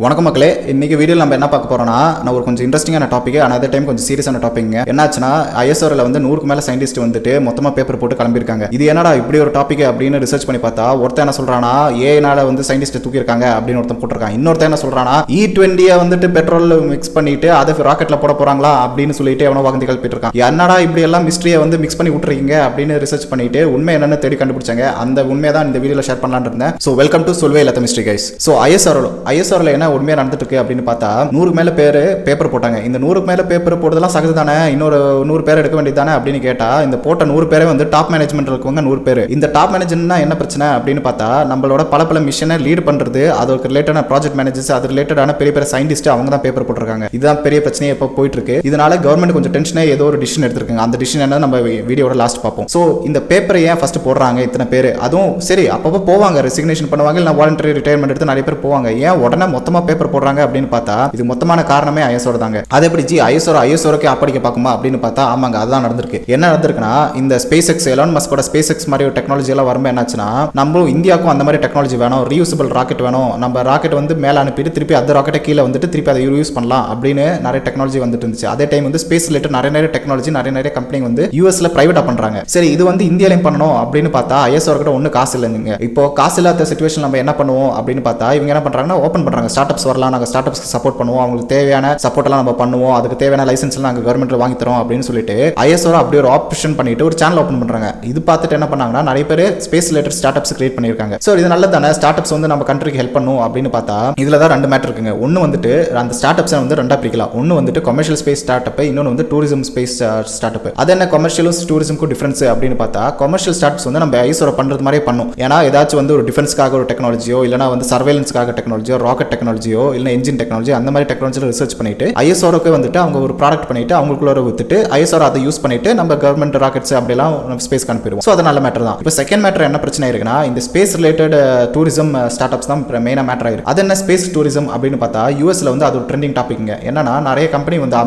வணக்கம் மக்களே, இன்னைக்கு வீடியோ நம்ம என்ன பார்க்க போறோம்னா, நான் ஒரு கொஞ்சம் இன்ட்ரெஸ்டிங்கான டாபிக், ஆனால் அதே டைம் கொஞ்சம் சீரியஸான டாபிக். என்னாச்சுன்னா, ஐஎஸ்ஆர்ல வந்து 100க்கு மேல சயின்டிஸ்ட் வந்துட்டு மொத்தமா பேப்பர் போட்டு கிளம்பிருக்காங்க. இது என்னடா இப்படி ஒரு டாபிக் அப்படின்னு ரிசர்ச் பண்ணி பார்த்தா, ஒருத்தன் என்ன சொல்றானா, ஏனால வந்து சயின்டிஸ்ட் தூக்கிருக்காங்க அப்படின்னு ஒருத்தன் போட்டிருக்கான். இன்னொருத்தன் என்ன சொல்றானா, E20 வந்துட்டு பெட்ரோல் மிக்ஸ் பண்ணிட்டு அதை ராக்கெட்ல போட போறாங்களா அப்படின்னு சொல்லிட்டு எவனோ வகந்தி கல்பிட்டு இருக்கான். என்னடா இப்படி எல்லாம் மிஸ்ட்ரியை வந்து மிக்ஸ் பண்ணி விட்டுருக்கீங்க அப்படின்னு ரிசர்ச் பண்ணிட்டு உண்மை என்னன்னு தேடி கண்டுபிடிச்சாங்க. அந்த உண்மையை தான் இந்த வீடியோல ஷேர் பண்ணலாம்னு இருந்தேன். ஸோ வெல்கம் டு சொல்வே இல்லாத மிஸ்ட்ரி கைஸ். ஸோ ஐஎஸ்ஆர்ல என்ன உண்மையா நடந்துட்டு இருக்கு அப்படின்னு பார்த்தா, 100 மேல பேர் பேப்பர் போட்டாங்க. இந்த 100 மேல பேப்பர் போடுறதெல்லாம் சகஜம் தானே, இன்னொரு 100 பேர் எடுக்க வேண்டியது தானே அப்படின்னு கேட்டா, இந்த போட்ட 100 பேரே வந்து டாப் மேனேஜ்மெண்ட் இருக்கவங்க 100 பேர். இந்த டாப் மேனேஜ்மெண்ட்னா என்ன பிரச்சனை அப்படின்னு பார்த்தா, நம்மளோட பல மிஷனை லீட் பண்றது, அதற்கு ரிலேட்டடான ப்ராஜெக்ட் மேனேஜர்ஸ், அது ரிலேட்டடான பெரிய சயின்டிஸ்ட் அவங்க தான் பேப்பர் போட்டிருக்காங்க. இதுதான் பெரிய பிரச்சனையே இப்போ போயிட்டு இருக்கு. இதனால கவர்மெண்ட் கொஞ்சம் டென்ஷனே ஏதோ ஒரு டிசிஷன் எடுத்திருக்காங்க. அந்த டிசிஷன் என்ன நம்ம வீடியோட லாஸ்ட் பார்ப்போம். ஸோ இந்த பேப்பரை ஏன் ஃபர்ஸ்ட் போடுறாங்க இத்தனை பேர்? அதுவும் சரி, அப்பப்போ போவாங்க, ரெசிக்னேஷன் பண்ணுவாங்க, இல்லை வாலண்டரி ரிட்டையர்மெண்ட் எடுத்து நிறைய பேர் போவாங்க. ஏன் உடனே மொத்தமாக பேப்பர் போடுறாங்க அப்படின்னு பார்த்தா, இது மொத்தமான காரணமே ஐஎஸ்ஆர் தாங்க. அது எப்படி ஜி ஐஎஸ்ஆருக்கு அப்படிக்க பார்க்குமா அப்படின்னு பார்த்தா, ஆமாங்க, அதுதான் நடந்திருக்கு. என்ன நடந்திருக்குன்னா, இந்த ஸ்பேஸ் எக்ஸ், எலான் மஸ்கோட ஸ்பேஸ் எக்ஸ் மாதிரி ஒரு டெக்னாலஜி எல்லாம் வரும்போது என்னாச்சுன்னா, நம்ம இந்தியாவுக்கும் அந்த மாதிரி டெக்னாலஜி வேணும், ரீயூசபிள் ராக்கெட் வேணும், நம்ம ராக்கெட் வந்து மேலே அனுப்பிட்டு திருப்பி அந்த ராக்கெட்டை கீழே வந்துட்டு திருப்பி அதை யூஸ் பண்ணலாம் அப்படின்னு நிறைய டெக்னாலஜி வந்துட்டு இருந்துச்சு. அதே டைம் வந்து ஸ்பேஸ் ரிலேட்டட் நிறைய டெக்னாலஜி நிறைய கம்பெனி வந்து யூஎஸ்ல பிரைவேட்டா பண்றாங்க. சரி, இது வந்து இந்தியாலையும் பண்ணணும் அப்படின்னு பார்த்தா, ஐஎஸ்ஆர் கிட்ட ஒன்றும் காசு இல்லைங்க. இப்போ காசு இல்லாத சிச்சுவேஷன் நம்ம என்ன பண்ணுவோம் அப்படின்னு பார்த்தா, இவங்க என்ன பண்றாங்கன்னா, ஓப்பன் பண்றாங்க, ஸ்டார்ட் அப்ஸ் வரலாம், நாங்கள் ஸ்டார்ட் அப்ஸ்க்கு சப்போர்ட் பண்ணுவோம், அவங்களுக்கு தேவையான சப்போர்ட் எல்லாம் நம்ம பண்ணுவோம், அதுக்கு தேவையான லைசன்ஸ் எல்லாம் நாங்கள் கவர்மெண்ட்ல வாங்கி தரோம் அப்படின்னு சொல்லிட்டு ஐஎஸ்ஆர் அப்படி ஒரு ஆப்ஷன் பண்ணிட்டு ஒரு சேனல் ஓப்பன் பண்றாங்க. இது பார்த்துட்டு என்ன பண்ணாங்கன்னா, நிறைய பேர் space related start ups create பண்ணிருக்காங்க. ஸோ இது நல்லது தானே, ஸ்டார்ட் அப்ஸ் வந்து நம்ம கண்ட்ரிக்கு ஹெல்ப் பண்ணும் அப்படின்னு பார்த்தா, இதுல தான் ரெண்டு மேட்டர் இருக்குங்க. ஒன்று வந்துட்டு அந்த ஸ்டார்ட் அப்ஸ் வந்து ரெண்டா பிரிக்கலாம். ஒன்று வந்துட்டு கமர்ஷியல் ஸ்பேஸ் ஸ்டார்ட் அப், இன்னொன்று வந்து டூரிசம் ஸ்பேஸ் ஸ்டார்ட் அப். அது என்ன கமர்ஷியலும் டூரிசம்க்கும் டிஃபரன்ஸ் அப்படின்னு பார்த்தா, கமர்ஷியல் ஸ்டார்ட் அப்ஸ் வந்து நம்ம ஐஎஸ்ஆர் பண்றது மாதிரி பண்ணும். ஏன்னா ஏதாச்சும் வந்து ஒரு டிஃபென்ஸ்க்காக ஒரு டெக்னாலஜியோ, இல்லைனா வந்து சர்வேலன்ஸ்க்காக டெக்னாலஜியோ, ராக்கெட் டெக்னாலஜியோ, இல்லை என்ஜின் டெக்னாலஜி, அந்த மாதிரி டெக்னாலஜியில் ரிசர்ச் பண்ணிட்டு ஐஎஸ்ஆருக்கு வந்துட்டு அவங்க ஒரு ப்ராடக்ட் பண்ணிட்டு அவங்களுக்குள்ள வித்துட்டு ஐஎஸ்ஆர் அதை யூஸ் பண்ணிட்டு நம்ம கவர்மெண்ட் ராக்கெட்ஸ் அப்படிலாம் நம்ம ஸ்பேஸ் அனுப்பிடுவோம். ஸோ அது நல்ல மேட்டர் தான். இப்போ செகண்ட் மேட்டர் என்ன பிரச்சனை இருக்குன்னா, இந்த space related tourism start ups தான் மெயினாக மேட்டர் ஆயிருக்கு. அது என்ன ஸ்பேஸ் டூரிசம் அப்படின்னு பார்த்தா, யூஎஸ்ல வந்து அது ஒரு ட்ரெண்டிங் டாபிக்ங்க. என்னன்னா, நிறைய கம்பெனி வந்து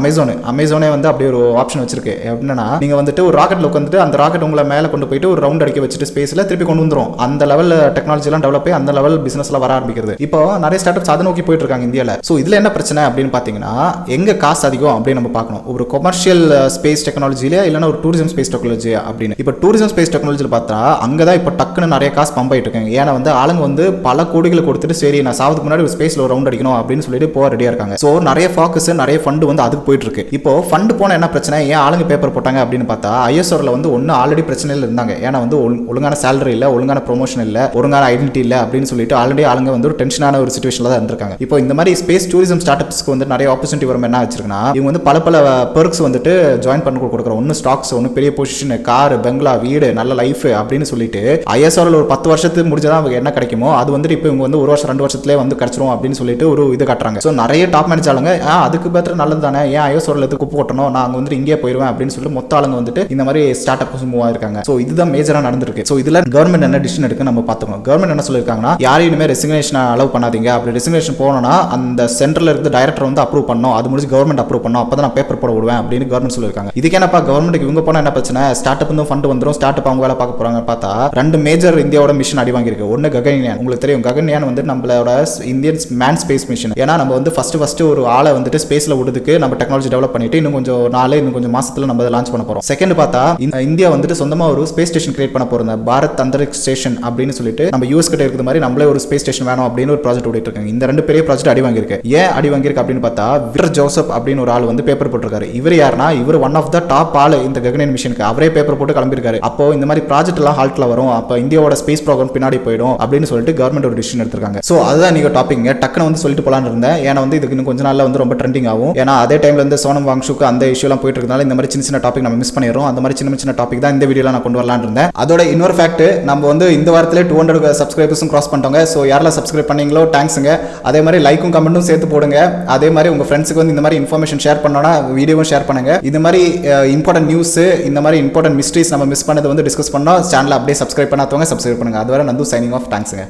அமேசானே வந்து அப்படி ஒரு ஆப்ஷன் வச்சிருக்கு. என்னன்னா, நீங்க வந்துட்டு ஒரு ராக்கெட்ல உட்காந்துட்டு அந்த ராக்கெட் உங்களை மேலே கொண்டு போயிட்டு ஒரு ரவுண்ட் அடிக்க வச்சுட்டு ஸ்பேஸ்ல திருப்பி கொண்டு வந்துரும். அந்த லெவல் டெக்னாலஜி எல்லாம் டெவலப் ஆகி அந்த லெவல் பிசினஸ் எல்லாம் வர ஆரம்பிக்கிறது. இப்போ நிறைய ஸ்டார்ட் அப்ஸ் அதை நோக்கி போயிட்டு இருக்காங்க இந்தியாவில். ஸோ இதுல என்ன பிரச்சனை அப்படின்னு பார்த்தீங்கன்னா, எங்க காசு அதிகம் அப்படின்னு நம்ம பார்க்கணும். ஒரு கொமர்ஷியல் ஸ்பேஸ் டெக்னாலஜியில இல்லைன்னா ஒரு டூரிசம் ஸ்பேஸ் டெக்னாலஜி அப்படின்னு. இப்போ டூரிசம் ஸ்பேஸ் டெக்னாலஜியில் பார்த்தா அங்கதான் இப்போ டக்குன்னு நிறைய காசு பம்ப் ஆயிட்டு இருக்காங்க. ஏன்னா வந்து ஆளுங்க வந்து பல கோடிகளை கொடுத்துட்டு, சரி நான் சாவதுக்கு முன்னாடி ஒரு ஸ்பேஸ்ல ஒரு ரவுண்ட் அடிக்கணும் அப்படின்னு சொல்லிட்டு போக ரெடியா இருக்காங்க. ஸோ நிறைய ஃபோக்கஸ், நிறைய ஃபண்ட் வந்து அதுக்கு போயிட்டு இருக்கு. இப்போ ஃபண்ட் போன என்ன பிரச்சனை, ஏன் ஆளுங்க பேப்பர் போட்டாங்க அப்படின்னு பார்த்தா, ஐஎஸ்ஆர்ல வந்து ஒன்னு ஆல்ரெடி பிரச்சனையில் இருந்தாங்க. ஏன்னா வந்து ஒழுங்கான சேலரி இல்ல, ஒழுங்கான ப்ரொமோஷன் இல்ல, ஒழுங்கான ஐடென்டிட்டி இல்ல அப்படின்னு சொல்லிட்டு ஆல்ரெடி ஆளுங்க வந்து ஒரு டென்ஷனான ஒரு சிச்சுவேஷன்ல தான் இருந்திருக்காங்க. இப்போ இந்த மாதிரி ஸ்பேஸ் டூரிசம் ஸ்டார்ட் அப்ஸ்க்கு வந்து நிறைய ஆப்பர்ச்சுனிட்டி வரும். என்ன வச்சிருக்குன்னா, இவங்க வந்து பல பெர்க்ஸ் வந்துட்டு ஜாயின் பண்ணி கொடுக்குறோம். ஒன்னு ஸ்டாக்ஸ், ஒன்னு பெரிய பொசிஷன், கார், பெங்களா, வீடு, நல்ல லைஃப் அப்படின்னு சொல்லிட்டு ஐஎஸ்ஆர்ல ஒரு 10 வருஷத்துக்கு முடிஞ்சதா அவங்க என்ன கிடைக்குமோ அது வந்துட்டு இப்போ இவங்க வந்து 1 வருஷம் 2 வருஷத்துலேயே வந்து கிடைச்சிரும் அப்படின்னு சொல்லிட்டு ஒரு இது காட்டுறாங்க. ஸோ நிறைய டாப் மேனேஜ் ஆளுங்க அதுக்கு பெட்டர் நல்லது தானே, ஏன் ஐஎஸ்ஆர்ல குப்பு கொட்டணும், நான் வந்துட்டு இங்கே போயிடுவேன் அப்படின்னு சொல்லிட்டு மொத்த ஆளுங்க வந்துட்டு இந்த மாதிரி ஸ்டார்ட் அப்ஸ் மூவ் ஆயிருக்காங்க. ஸோ இதுதான் மேஜரா நடந்திருக்கு. ஸோ இதுல கவர்மெண்ட் என்ன டிசிஷன் எடுக்க நம்ம பார்த்துக்கணும். கவர்மெண்ட் என்ன சொல்லியிருக்காங்கன்னா, யாரையும் இனிமேல் ரெசிக்னேஷன் அலோவ் பண்ணாதீங்க. அப்படி ரெசிக்னேஷன் போனோம்னா அந்த சென்ட்ரல் இருந்து டைரக்டர் வந்து அப்ரூவ் பண்ணணும், அது முடிஞ்சு கவர்மெண்ட் அப்ரூவ் பண்ணணும், அப்பதான் நான் பேப்பர் போட விடுவேன் அப்படின்னு கவர்மெண்ட் சொல்லியிருக்காங்க. இதுக்கு என்னப்பா கவர்மெண்ட்டுக்கு இவங்க போனா என்ன பிரச்சனை, ஸ்டார்ட் அப் வந்து ஃபண்ட் வந்துடும், ஸ்டார்ட் அப் அவங்க வேலை பார்க்க போறாங்க. பார்த்தா ரெண்டு மேஜர் இந்தியாவோட மிஷன் அடி வாங்கியிருக்கு. ஒன்னு ககன்யான், உங்களுக்கு தெரியும் ககன்யான் வந்து நம்மளோட இந்தியன் மேன் ஸ்பேஸ் மிஷன். ஏன்னா நம்ம வந்து ஃபர்ஸ்ட் ஒரு ஆளை வந்துட்டு ஸ்பேஸ்ல விடுறதுக்கு நம்ம டெக்னாலஜி டெவலப் பண்ணிட்டு இன்னும் கொஞ்சம் மாசத்துல நம்ம லான்ச் பண்ண போறோம். செகண்ட் பார்த்தா இந்தியா வந்துட்டு சொந்தமா ஒரு ஸ்பேஸ் ஸ்டேஷன் கிரியேட் பண்ண போறோம், பாரத் அந்தரிக்ஷ் ஸ்டேஷன் அப்படின்னு சொல்லிட்டு நம்ம யூஎஸ் கிட்ட இருக்கிற மாதிரி நம்மளே ஒரு ஸ்பேஸ் ஸ்டேஷன் வேணும் அப்படின்னு ஒரு ப்ராஜெக்ட் ஓடிட்டு இருக்காங்க. இந்த ரெண்டு பெரிய ப்ராஜெக்ட் அடி வாங்கியிருக்கு. ஏன் அடி வாங்கியிருக்கு அப்படின்னு பார்த்தா, விக்டர் ஜோசப் அப்படின்னு ஒரு ஆள் வந்து பேப்பர் போட்டிருக்காரு. இவர் யாருன்னா, இவர் ஒன் ஆஃப் த டாப் ஆள் இந்த ககன்யான் மிஷனுக்கு. அவரே பேப்பர் போட்டு கிளம்பிருக்காரு. அப்போ இந்த மாதிரி ப்ராஜெக்ட் எல்லாம் ஹால்ட்ல வரும், அப்போ இந்தியாவோட ஸ்பேஸ் ப்ரோக்ராம் பின்னாடி போயிடும் அப்படின்னு சொல்லிட்டு கவர்மெண்ட் ஒரு டிசிஷன் எடுத்திருக்காங்க. ஸோ அதுதான் நீங்க டாபிக். டக்குன்னு வந்து சொல்லிட்டு போலான்னு இருந்தேன். ஏன்னா வந்து இதுக்கு இன்னும் கொஞ்ச நாள்ல வந்து ரொம்ப ட்ரெண்டிங் ஆகும். ஏன்னா அதே டைம்ல வந்து சோனம் வாங்ஷுக்கு அந்த இஷ்யூ எல்லாம் போயிட்டு இருக்கனால இந்த மாதிரி சின்ன டாபிக் நம்ம மிஸ் பண்ணிடுறோம். அந்த மாதிரி சின்ன டாபிக் தான் இந்த வீடியோல நான் கொண்டு வரலான்னு இருந்தேன். அதோட இன்னொரு ஃபேக்ட், நம்ம வந்து இந்த வாரத்திலே 200 சப்ஸ்கிரைபர்ஸும் கிராஸ் பண்ணிட்டோங்க. ஸோ யாரெல்லாம் சப்ஸ்கிரைப் பண்ணீங்களோ தேங்க்ஸுங்க. அதே மாதிரி லைக்கும் கமெண்ட்டும் சேர்த்து போடுங்க. அதே மாதிரி உங்க ஃப்ரெண்ட்ஸுக்கு வந்து இந்த மாதிரி இன்ஃபர்மேஷன் ஷேர் பண்ணோன்னா வீடியோவும் ஷேர் பண்ணுங்க. இந்த மாதிரி இம்பார்ட்டன்ட் நியூஸ், இந்த மாதிரி இம்பார்ட்டன்ட் மிஸ்ட்ரீஸ் நம்ம மிஸ் பண்ணது வந்து டிஸ்கஸ் பண்ணோம். சேனல் அப்படியே சப்ஸ்கிரைப் பண்ணாதவங்க சப்ஸ்கிரைப் பண்ணுங்க. அதுவரை நந்து சைனிங் ஆஃப். தேங்க்ஸுங்க.